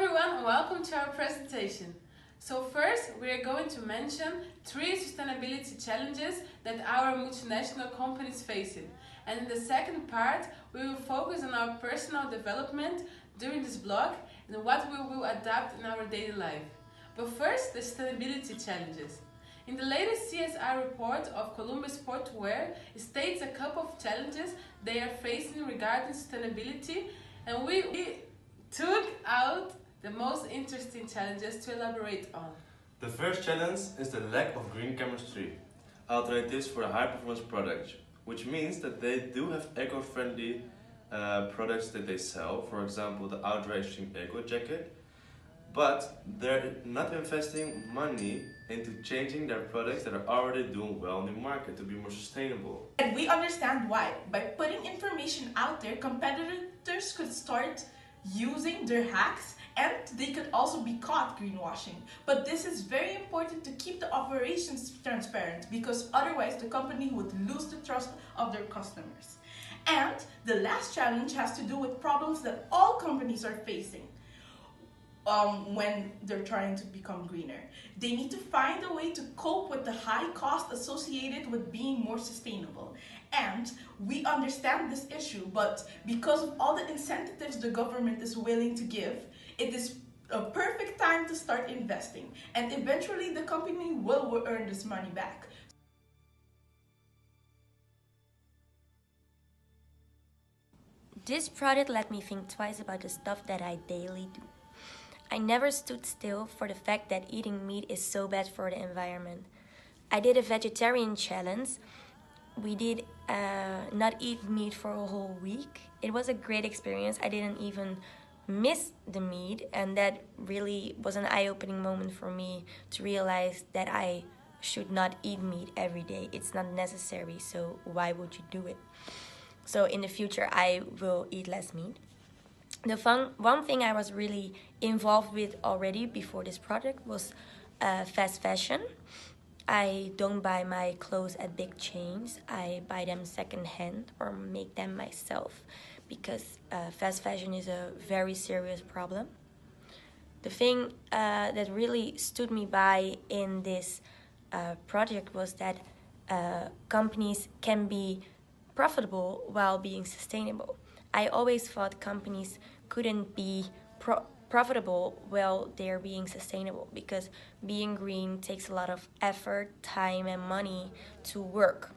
everyone and welcome to our presentation. So first we are going to mention 3 sustainability challenges that our multinational companies face. And in the second part we will focus on our personal development during this blog and what we will adapt in our daily life. But first, the sustainability challenges. In the latest CSR report of Columbus Sportswear, it states a couple of challenges they are facing regarding sustainability, and we took out the most interesting challenges to elaborate on. The first challenge is the lack of green chemistry, alternatives for high-performance products, which means that they do have eco-friendly products that they sell, for example the Outdoor Extreme Eco Jacket, but they're not investing money into changing their products that are already doing well in the market to be more sustainable. And we understand why. By putting information out there, competitors could start using their hacks and they could also be caught greenwashing. But this is very important to keep the operations transparent, because otherwise the company would lose the trust of their customers. And the last challenge has to do with problems that all companies are facing when they're trying to become greener. They need to find a way to cope with the high cost associated with being more sustainable. And we understand this issue, but because of all the incentives the government is willing to give, it is a perfect time to start investing. And eventually the company will earn this money back. This project let me think twice about the stuff that I daily do. I never stood still for the fact that eating meat is so bad for the environment. I did a vegetarian challenge. We did not eat meat for a whole week. It was a great experience. I didn't even miss the meat, and that really was an eye-opening moment for me to realize that I should not eat meat every day. It's not necessary, so why would you do it? So in the future I will eat less meat. One thing I was really involved with already before this project was fast fashion. I don't buy my clothes at big chains. I buy them secondhand or make them myself, because fast fashion is a very serious problem. The thing that really stood me by in this project was that companies can be profitable while being sustainable. I always thought companies couldn't be profitable while they're being sustainable, because being green takes a lot of effort, time and money to work.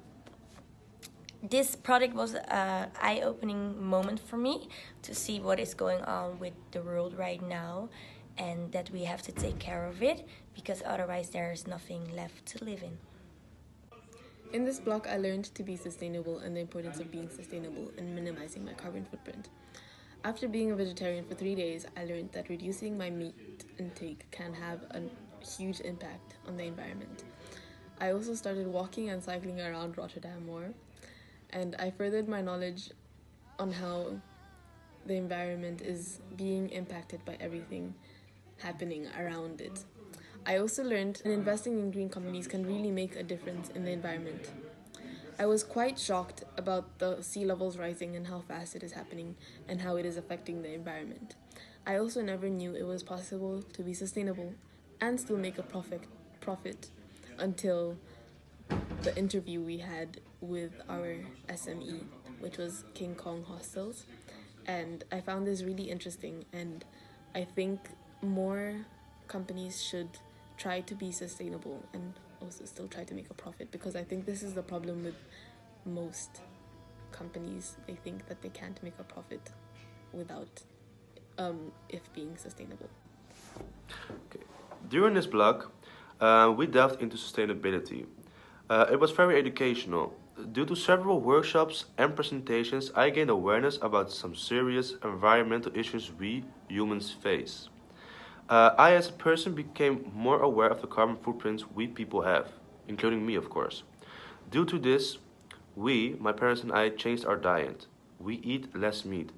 This project was an eye-opening moment for me to see what is going on with the world right now, and that we have to take care of it, because otherwise there is nothing left to live in. In this blog, I learned to be sustainable and the importance of being sustainable and minimizing my carbon footprint. After being a vegetarian for 3 days, I learned that reducing my meat intake can have a huge impact on the environment. I also started walking and cycling around Rotterdam more, and I furthered my knowledge on how the environment is being impacted by everything happening around it. I also learned that investing in green companies can really make a difference in the environment. I was quite shocked about the sea levels rising and how fast it is happening and how it is affecting the environment. I also never knew it was possible to be sustainable and still make a profit until the interview we had with our SME, which was King Kong Hostels. And I found this really interesting, and I think more companies should try to be sustainable and also still try to make a profit, because I think this is the problem with most companies. They think that they can't make a profit without if being sustainable. Okay. During this blog, we delved into sustainability. It was very educational. Due to several workshops and presentations, I gained awareness about some serious environmental issues we humans face. I as a person became more aware of the carbon footprints we people have, including me of course. Due to this, my parents and I, changed our diet. We eat less meat.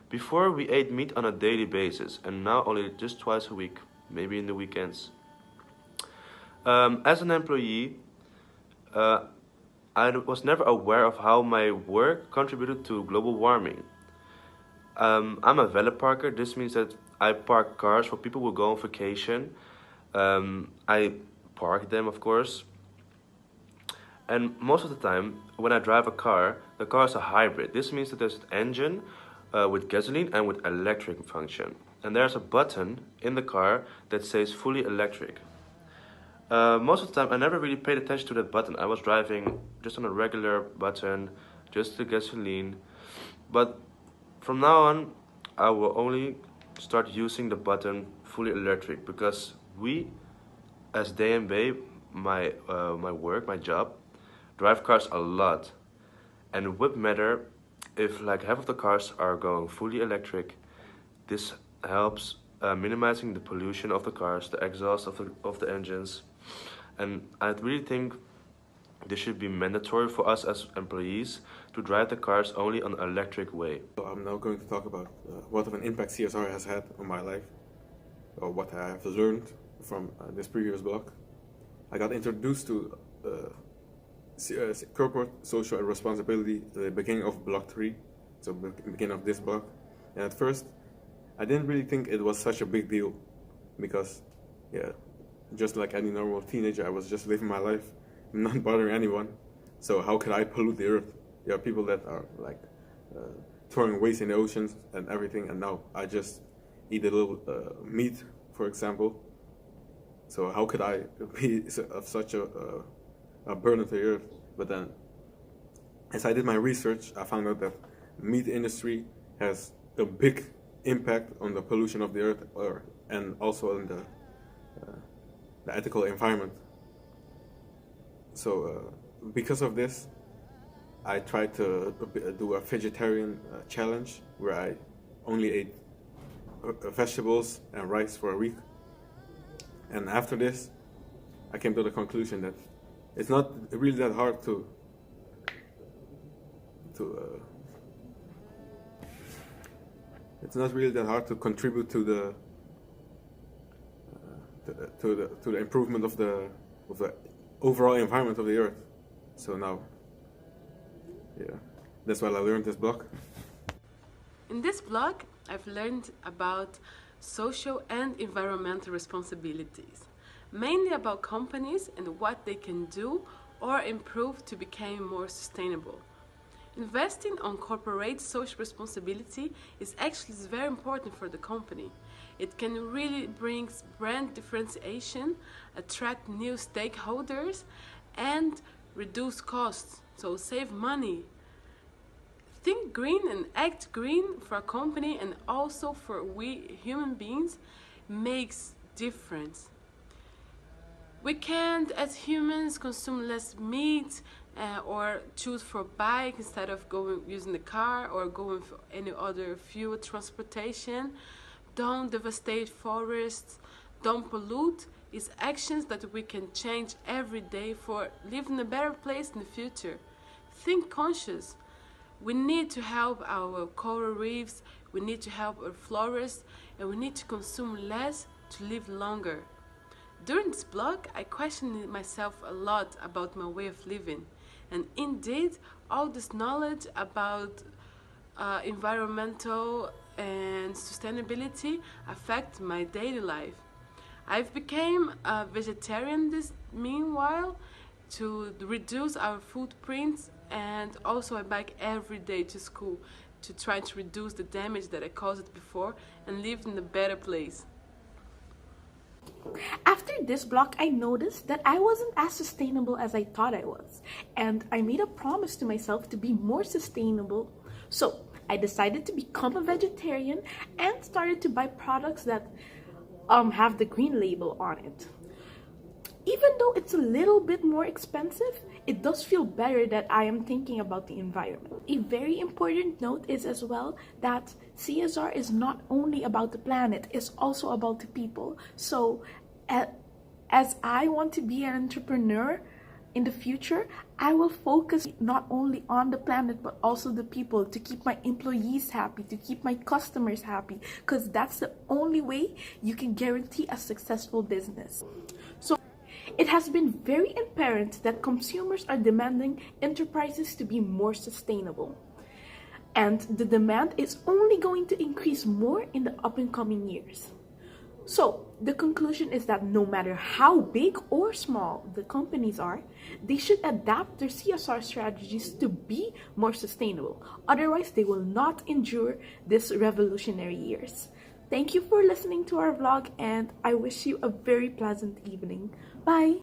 Before we ate meat on a daily basis, and now only just twice a week, maybe in the weekends. As an employee, I was never aware of how my work contributed to global warming. I'm a valet parker. This means that I park cars for people who go on vacation. I park them, of course. And most of the time, when I drive a car, the car is a hybrid. This means that there's an engine with gasoline and with electric function. And there's a button in the car that says fully electric. Most of the time, I never really paid attention to that button. I was driving just on a regular button, just the gasoline. But from now on, I will only start using the button fully electric because we, as DNB, my work, my job, drive cars a lot, and it would matter if like half of the cars are going fully electric. This helps minimizing the pollution of the cars, the exhaust of the engines, and I really think this should be mandatory for us as employees to drive the cars only on an electric way. So I'm now going to talk about what of an impact CSR has had on my life, or what I have learned from this previous block. I got introduced to corporate social responsibility at the beginning of block 3, so beginning of this block. And at first, I didn't really think it was such a big deal because, yeah, just like any normal teenager, I was just living my life, not bothering anyone. So how could I pollute the earth? There are people that are like throwing waste in the oceans and everything, and now I just eat a little meat, for example. So how could I be of such a burden to the earth? But then, as I did my research, I found out that meat industry has a big impact on the pollution of the earth, and also on the ethical environment. So because of this, I tried to do a vegetarian challenge where I only ate vegetables and rice for a week. And after this, I came to the conclusion that it's not really that hard to contribute to the improvement of the overall environment of the earth. So now, yeah, that's what I learned this block. In this blog, I've learned about social and environmental responsibilities, mainly about companies and what they can do or improve to become more sustainable. Investing on corporate social responsibility is actually very important for the company. It can really bring brand differentiation, attract new stakeholders, and reduce costs, so save money. Think green and act green for a company and also for we human beings makes difference. We can't, as humans, consume less meat or choose for bike instead of using the car or going for any other fuel transportation. Don't devastate forests, don't pollute. It's actions that we can change every day for living a better place in the future. Think conscious. We need to help our coral reefs, we need to help our forests, and we need to consume less to live longer. During this blog, I questioned myself a lot about my way of living. And indeed, all this knowledge about environmental and sustainability affect my daily life. I've become a vegetarian meanwhile to reduce our footprints, and also I bike every day to school to try to reduce the damage that I caused before and live in a better place. After this block, I noticed that I wasn't as sustainable as I thought I was, and I made a promise to myself to be more sustainable. So I decided to become a vegetarian and started to buy products that have the green label on it. Even though it's a little bit more expensive, it does feel better that I am thinking about the environment. A very important note is as well that CSR is not only about the planet, it's also about the people. So as I want to be an entrepreneur in the future, I will focus not only on the planet but also the people, to keep my employees happy, to keep my customers happy, because that's the only way you can guarantee a successful business. So it has been very apparent that consumers are demanding enterprises to be more sustainable. and the demand is only going to increase more in the up and coming years. So, the conclusion is that no matter how big or small the companies are, they should adapt their CSR strategies to be more sustainable. Otherwise, they will not endure these revolutionary years. Thank you for listening to our vlog, and I wish you a very pleasant evening. Bye!